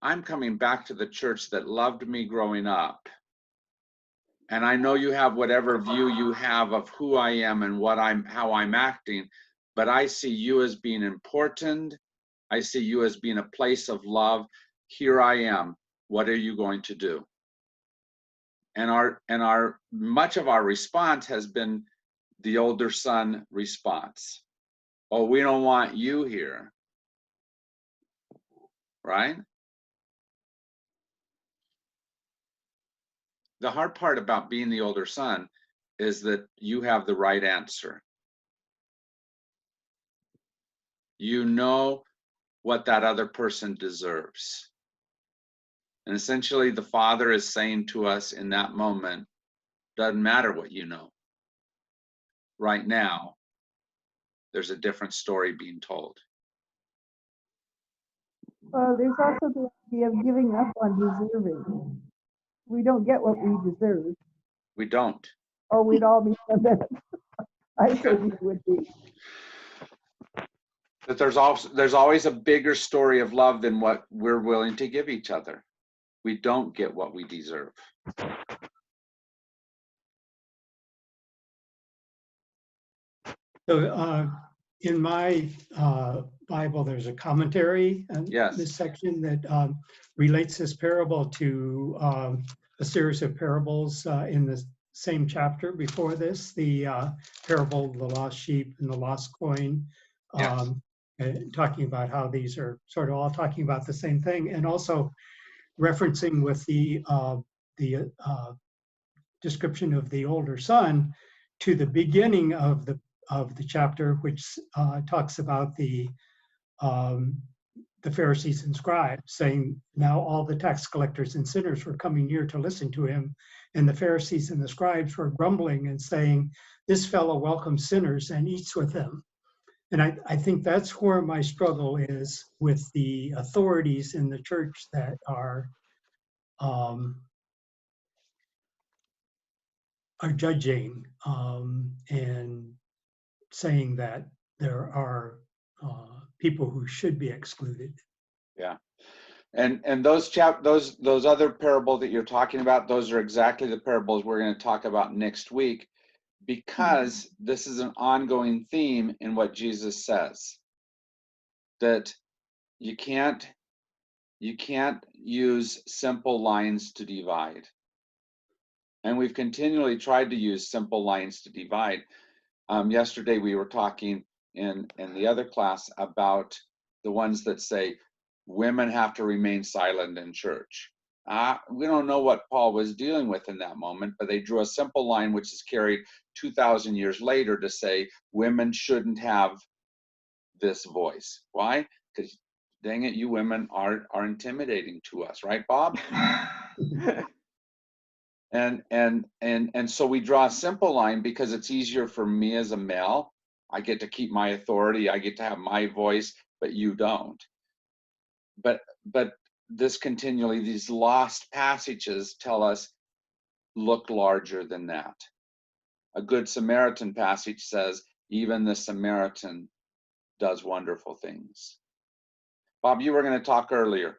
B: I'm coming back to the church that loved me growing up. And I know you have whatever view you have of who I am and how I'm acting, but I see you as being important. I see you as being a place of love. Here I am. What are you going to do? And our much of our response has been the older son response. Oh, we don't want you here. Right? The hard part about being the older son is that you have the right answer. You know what that other person deserves. And essentially, the Father is saying to us in that moment, doesn't matter what you know. Right now, there's a different story being told.
C: Well, there's also the idea of giving up on deserving. We don't get what we deserve.
B: We don't.
C: Or we'd all be that. I certainly would be.
B: That there's always a bigger story of love than what we're willing to give each other. We don't get what we deserve.
F: So in my Bible, there's a commentary on
B: Yes.
F: this section that relates this parable to a series of parables in the same chapter before this, the parable of the lost sheep and the lost coin,
B: Yes.
F: and talking about how these are sort of all talking about the same thing, and also referencing with the description of the older son to the beginning of the chapter, which talks about the Pharisees and scribes, saying, now all the tax collectors and sinners were coming near to listen to him, and the Pharisees and the scribes were grumbling and saying, this fellow welcomes sinners and eats with them. And I think that's where my struggle is with the authorities in the church that are judging and saying that there are people who should be excluded.
B: Yeah. And those other parables that you're talking about, those are exactly the parables we're going to talk about next week, because this is an ongoing theme in what Jesus says, that you can't use simple lines to divide. And we've continually tried to use simple lines to divide. Yesterday we were talking in the other class about the ones that say women have to remain silent in church. We don't know what Paul was dealing with in that moment, but they drew a simple line which is carried 2,000 years later to say women shouldn't have this voice. Why? Because dang it, you women are intimidating to us, right, Bob? And so we draw a simple line because it's easier for me as a male. I get to keep my authority, I get to have my voice, but you don't. But this continually, these lost passages tell us, look larger than that. A Good Samaritan passage says, even the Samaritan does wonderful things. Bob, you were going to talk earlier.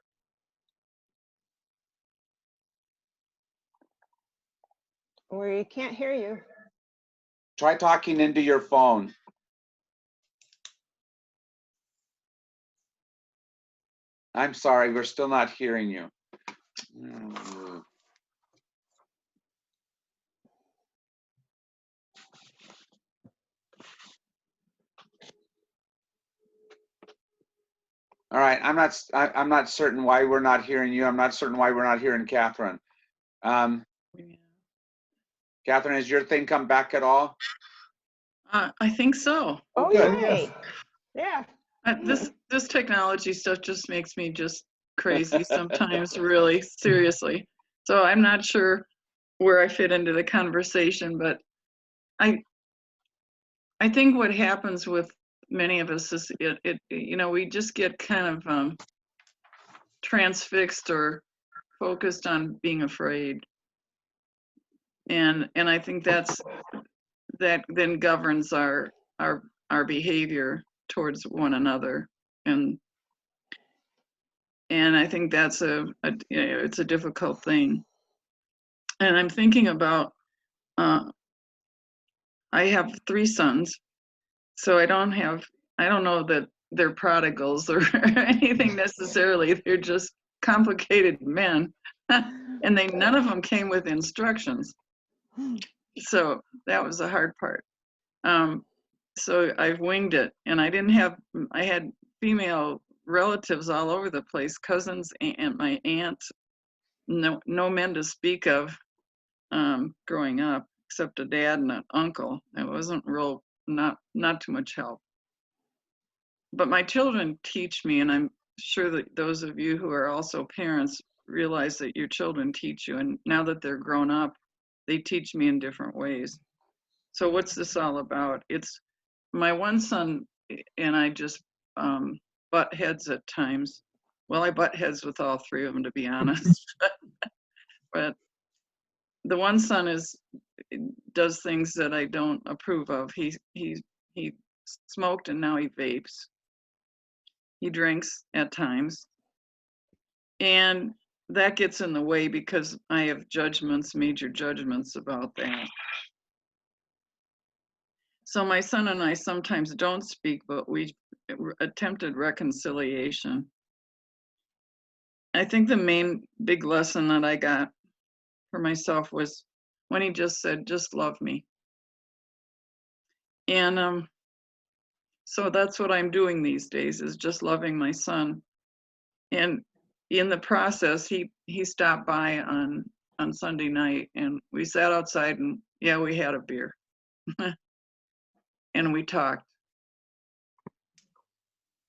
D: We can't hear you.
B: Try talking into your phone. I'm sorry, we're still not hearing you. All right, I'm not certain why we're not hearing you. I'm not certain why we're not hearing Catherine. Catherine, has your thing come back at all?
G: I think so.
D: Oh,
B: good.
D: yay. Yeah.
G: This technology stuff just makes me just crazy sometimes, really, seriously. So I'm not sure where I fit into the conversation, but I think what happens with many of us is we just get kind of transfixed or focused on being afraid. And I think that then governs our behavior towards one another, and I think that's it's a difficult thing. And I'm thinking about I have 3 sons, so I don't know that they're prodigals or anything necessarily. They're just complicated men, and none of them came with instructions. So that was the hard part. So I've winged it, and I had female relatives all over the place, cousins and my aunt, no men to speak of growing up, except a dad and an uncle. It wasn't not too much help. But my children teach me, and I'm sure that those of you who are also parents realize that your children teach you, and now that they're grown up, they teach me in different ways. So what's this all about? It's my one son and I just butt heads at times. Well, I butt heads with all 3 of them, to be honest. But the one son does things that I don't approve of. He smoked and now he vapes. He drinks at times, and that gets in the way because I have major judgments about that. So my son and I sometimes don't speak, but we attempted reconciliation. I think the main big lesson that I got for myself was when he just said, just love me. And so that's what I'm doing these days, is just loving my son. And in the process, he stopped by on Sunday night, and we sat outside, and yeah, we had a beer. And we talked.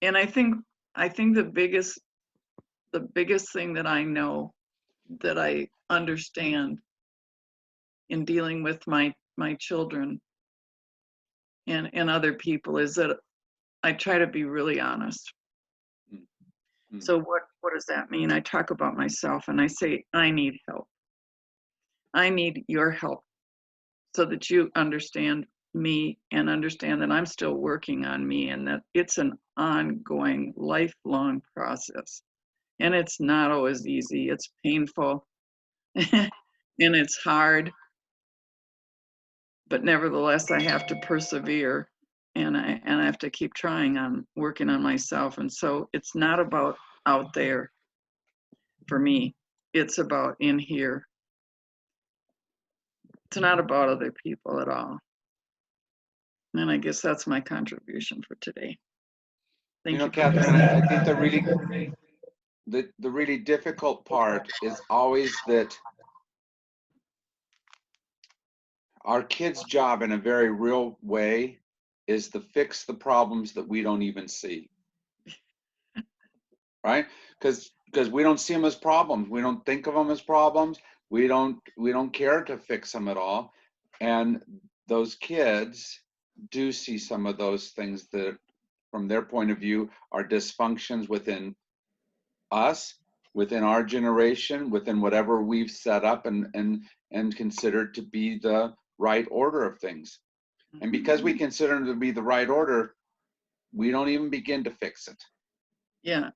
G: And I think the biggest thing that I know, that I understand in dealing with my children and other people, is that I try to be really honest. So what does that mean? I talk about myself and I say, I need help. I need your help, so that you understand me and understand that I'm still working on me, and that it's an ongoing, lifelong process. And it's not always easy. It's painful and it's hard. But nevertheless, I have to persevere, and I have to keep trying on working on myself. And so it's not about out there for me. It's about in here. It's not about other people at all. And I guess that's my contribution for today. Thank you.
B: Catherine, I think the really difficult part is always that our kids' job in a very real way is to fix the problems that we don't even see. Right? Because we don't see them as problems. We don't think of them as problems. We don't care to fix them at all. And those kids do see some of those things that, from their point of view, are dysfunctions within us, within our generation, within whatever we've set up and considered to be the right order of things. And because we consider them to be the right order, we don't even begin to fix it.
G: Yeah,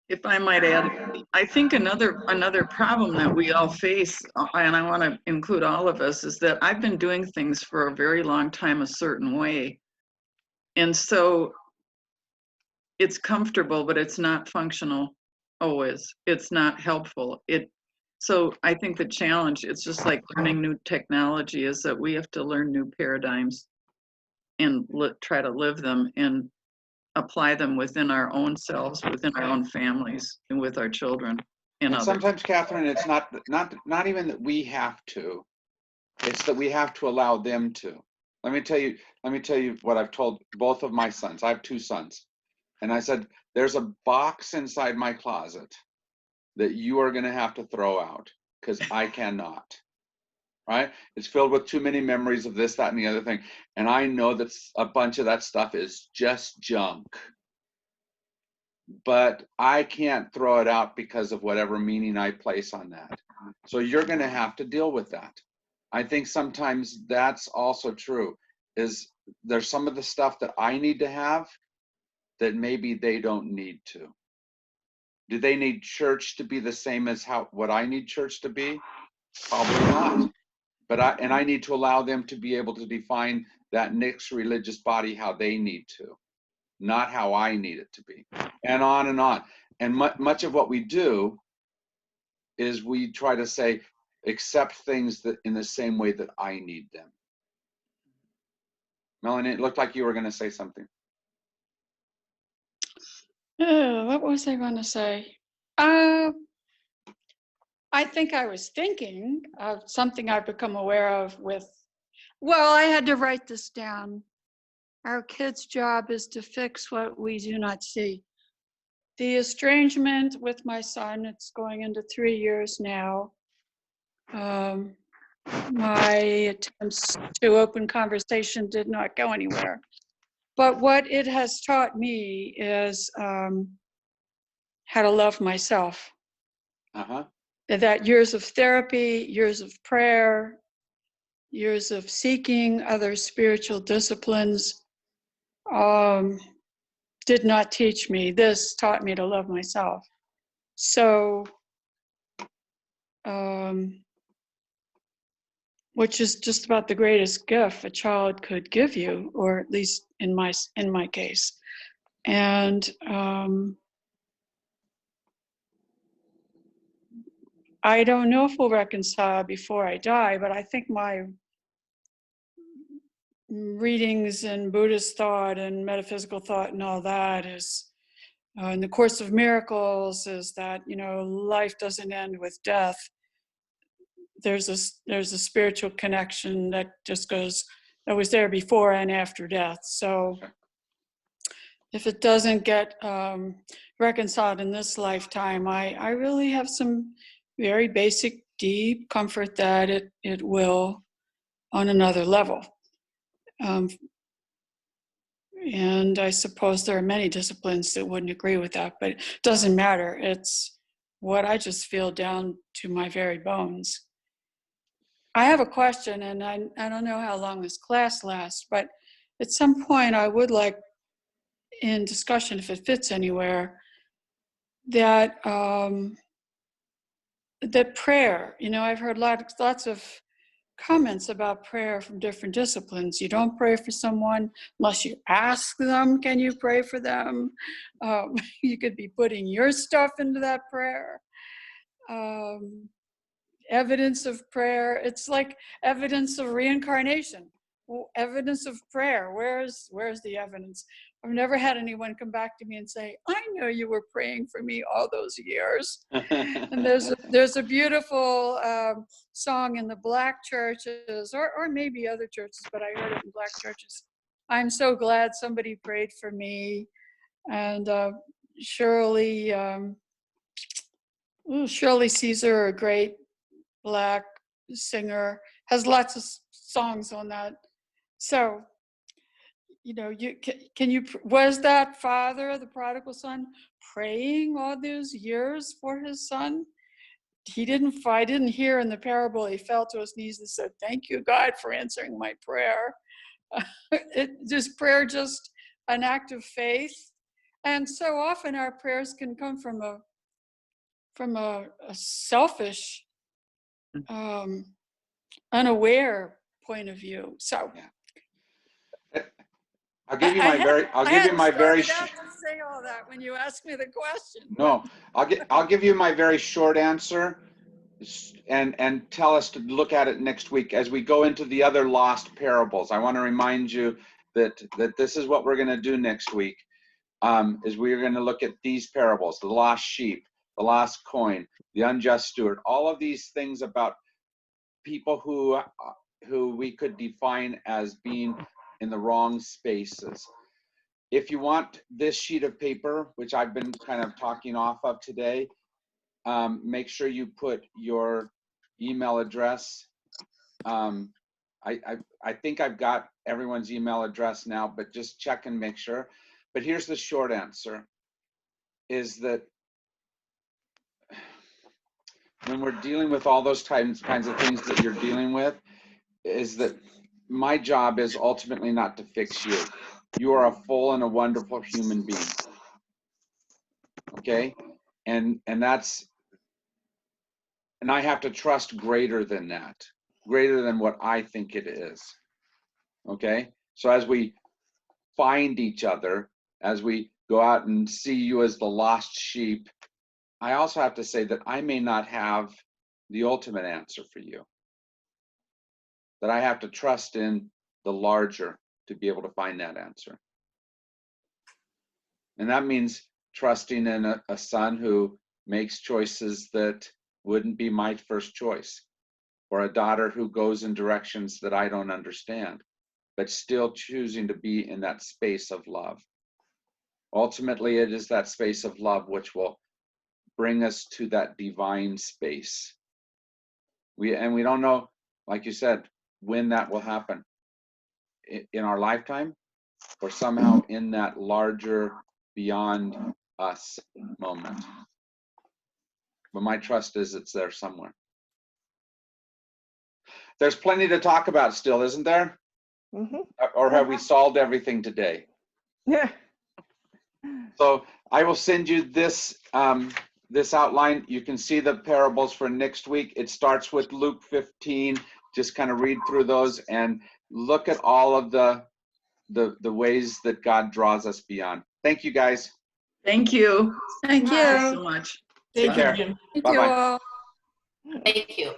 G: if I might add, I think another problem that we all face, and I want to include all of us, is that I've been doing things for a very long time a certain way. And so it's comfortable, but it's not functional always. It's not helpful. So I think the challenge, it's just like learning new technology, is that we have to learn new paradigms and try to live them and apply them within our own selves, within our own families, and with our children and others.
B: Sometimes, Catherine, it's not even that we have to, it's that we have to allow them to. Let me tell you what I've told both of my sons. I have two sons. And I said, there's a box inside my closet that you are going to have to throw out, because I cannot. Right? It's filled with too many memories of this, that, and the other thing. And I know that a bunch of that stuff is just junk. But I can't throw it out because of whatever meaning I place on that. So you're going to have to deal with that. I think sometimes that's also true, is there's some of the stuff that I need to have that maybe they don't need to. Do they need church to be the same as what I need church to be? Probably not. But I need to allow them to be able to define that next religious body how they need to, not how I need it to be, and on and on. And much of what we do is we try to say, accept things that in the same way that I need them. Melanie, it looked like you were going to say something.
E: What was I going to say? I think I was thinking of something I've become aware of I had to write this down. Our kids' job is to fix what we do not see. The estrangement with my son, it's going into 3 years now. My attempts to open conversation did not go anywhere. But what it has taught me is how to love myself. That years of therapy, years of prayer, years of seeking other spiritual disciplines did not teach me. This taught me to love myself. So which is just about the greatest gift a child could give you, or at least in my case. And I don't know if we'll reconcile before I die, but I think my readings in Buddhist thought and metaphysical thought and all that is, in the Course of Miracles, is that, you know, life doesn't end with death. There's a spiritual connection that just goes, that was there before and after death. So if it doesn't get reconciled in this lifetime, I really have some very basic, deep comfort that it will on another level. And I suppose there are many disciplines that wouldn't agree with that, but it doesn't matter. It's what I just feel down to my very bones. I have a question, and I don't know how long this class lasts, but at some point I would like, in discussion, if it fits anywhere, that that prayer, you know, I've heard lots of comments about prayer from different disciplines. You don't pray for someone unless you ask them, can you pray for them? You could be putting your stuff into that prayer. Evidence of prayer, it's like evidence of reincarnation. Well, evidence of prayer, where's the evidence? I've never had anyone come back to me and say, I know you were praying for me all those years. And there's a beautiful song in the Black churches, or maybe other churches, but I heard it in Black churches. I'm so glad somebody prayed for me. And Shirley Caesar, a great Black singer, has lots of songs on that. So, you know, was that father, the prodigal son, praying all those years for his son? I didn't hear in the parable, he fell to his knees and said, thank you, God, for answering my prayer. Is prayer just an act of faith? And so often our prayers can come from a selfish, unaware point of view. So
B: I'll give you my very
E: say all that when you asked me the question.
B: No, I'll give you my very short answer, and tell us to look at it next week as we go into the other lost parables. I want to remind you that this is what we're going to do next week. Is we're going to look at these parables: the lost sheep, the lost coin, the unjust steward. All of these things about people who we could define as being in the wrong spaces. If you want this sheet of paper, which I've been kind of talking off of today, make sure you put your email address. I think I've got everyone's email address now, but just check and make sure. But here's the short answer, is that when we're dealing with all those kinds of things that you're dealing with, is that my job is ultimately not to fix you. You are a full and a wonderful human being. Okay? And I have to trust greater than that, greater than what I think it is. Okay? So as we find each other, as we go out and see you as the lost sheep, I also have to say that I may not have the ultimate answer for you. That I have to trust in the larger to be able to find that answer. And that means trusting in a son who makes choices that wouldn't be my first choice, or a daughter who goes in directions that I don't understand, but still choosing to be in that space of love. Ultimately, it is that space of love which will bring us to that divine space. We don't know, like you said, when that will happen, in our lifetime, or somehow in that larger, beyond us moment. But my trust is it's there somewhere. There's plenty to talk about still, isn't there?
D: Mm-hmm.
B: Or have we solved everything today?
D: Yeah.
B: So I will send you this this outline. You can see the parables for next week. It starts with Luke 15 just kind of read through those and look at all of the ways that God draws us beyond. Thank you, guys.
G: Thank you.
E: Thank
G: Thank you
E: you.
G: so much.
A: Thank you,
B: care.
A: Jim.
E: Thank you
B: Bye-bye.
E: all.
H: Thank you.